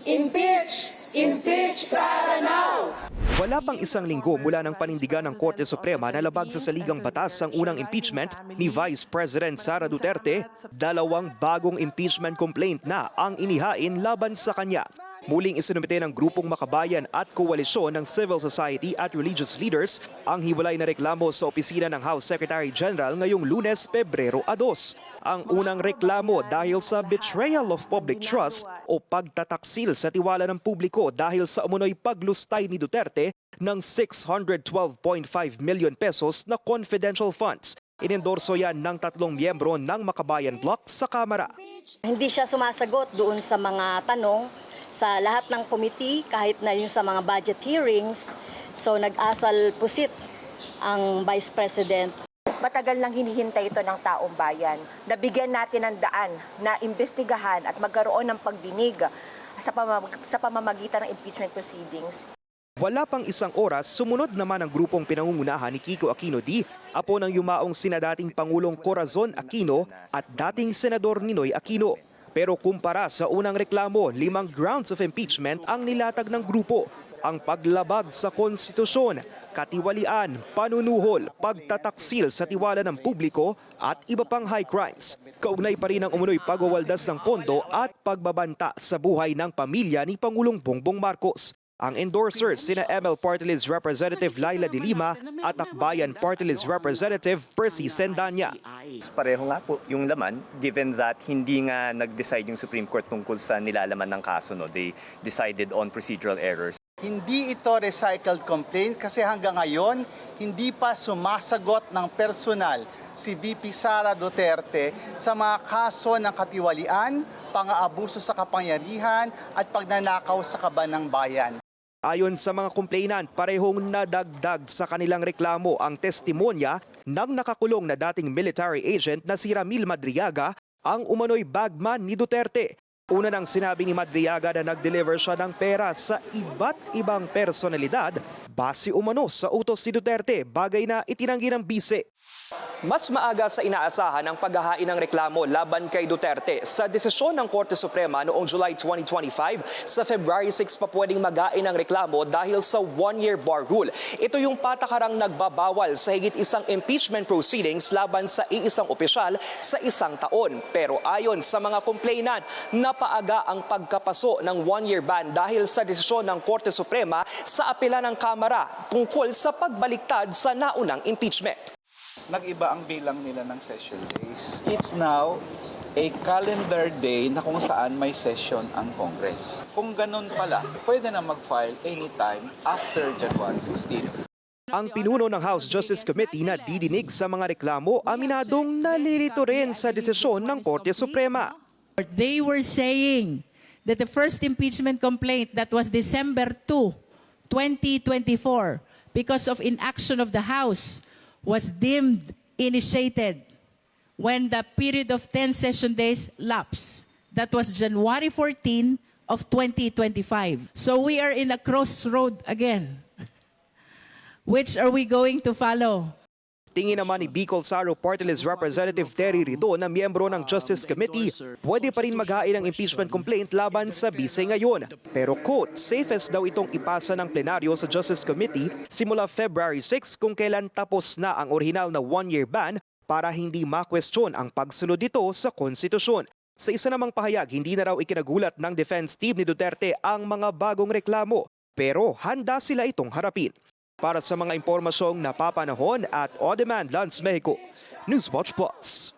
Impeach! Impeach Sara now! Wala pang isang linggo mula ng panindigan ng Korte Suprema na labag sa saligang batas ang unang impeachment ni Vice President Sara Duterte, dalawang bagong impeachment complaint na ang inihain laban sa kanya. Muling isinumite ng grupong makabayan at koalisyon ng civil society at religious leaders ang hiwalay na reklamo sa opisina ng House Secretary General ngayong Lunes, Pebrero 2. Ang unang reklamo dahil sa betrayal of public trust o pagtataksil sa tiwala ng publiko dahil sa umunoy paglustay ni Duterte ng 612.5 million pesos na confidential funds. Inendorso yan ng tatlong miyembro ng Makabayan Bloc sa Kamara. Hindi siya sumasagot doon sa mga tanong sa lahat ng committee, kahit na yung sa mga budget hearings. So nag-asal pusit ang Vice President. Matagal nang hinihintay ito ng taong bayan. Nabigyan natin ng daan na imbestigahan at magkaroon ng pagdinig sa pamamagitan ng impeachment proceedings. Wala pang isang oras, sumunod naman ang grupong pinangungunahan ni Kiko Aquino D, apo ng yumaong sinadating Pangulong Corazon Aquino at dating Senador Ninoy Aquino. Pero kumpara sa unang reklamo, 5 grounds of impeachment ang nilatag ng grupo. Ang paglabag sa konstitusyon, katiwalian, panunuhol, pagtataksil sa tiwala ng publiko at iba pang high crimes. Kaugnay pa rin ang umunoy pagwawaldas ng pondo at pagbabanta sa buhay ng pamilya ni Pangulong Bongbong Marcos. Ang endorsers sina ML Party List Representative Laila de Lima at Akbayan Party List Representative Percy Sendanya. Pareho nga po yung laman, given that hindi nga nag-decide yung Supreme Court tungkol sa nilalaman ng kaso. No? They decided on procedural errors. Hindi ito recycled complaint kasi hanggang ngayon hindi pa sumasagot ng personal si VP Sara Duterte sa mga kaso ng katiwalian, pang-aabuso sa kapangyarihan at pagnanakaw sa kaban ng bayan. Ayon sa mga complainant, parehong nadagdag sa kanilang reklamo ang testimonya ng nakakulong na dating military agent na si Ramil Madriaga, ang umano'y bagman ni Duterte. Una nang sinabi ni Madriaga na nag-deliver siya ng pera sa iba't ibang personalidad base umano sa utos ni Duterte, bagay na itinanggi ng bise. Mas maaga sa inaasahan ang paghahain ng reklamo laban kay Duterte sa desisyon ng Korte Suprema noong July 2025. Sa February 6 pa pwedeng maghain ng reklamo dahil sa one-year bar rule. Ito yung patakarang nagbabawal sa higit isang impeachment proceedings laban sa iisang opisyal sa isang taon. Pero ayon sa mga complainant, napaaga ang pagkapaso ng one-year ban dahil sa desisyon ng Korte Suprema sa apela ng Kamara tungkol sa pagbaliktad sa naunang impeachment. Nag-iba ang bilang nila ng session days. It's now a calendar day na kung saan may session ang Congress. Kung ganun pala, pwede na mag-file anytime after January 15. Ang pinuno ng House Justice Committee na didinig sa mga reklamo, aminadong nalilito rin sa desisyon ng Korte Suprema. They were saying that the first impeachment complaint that was December 2, 2024, because of inaction of the House, was deemed initiated when the period of 10 session days lapsed. That was January 14 of 2025. So we are in a crossroad again. Which are we going to follow? Tingin naman ni Bicol Saro Party List Representative Terry Rido na miyembro ng Justice Committee, pwede pa rin maghain ng impeachment complaint laban sa bise ngayon. Pero quote, safest daw itong ipasa ng plenaryo sa Justice Committee simula February 6 kung kailan tapos na ang orihinal na one-year ban para hindi ma-question ang pagsunod nito sa konstitusyon. Sa isa namang pahayag, hindi na raw ikinagulat ng defense team ni Duterte ang mga bagong reklamo, pero handa sila itong harapin. Para sa mga impormasyong napapanahon at on-demand Lance Mexico, Newswatch Plus.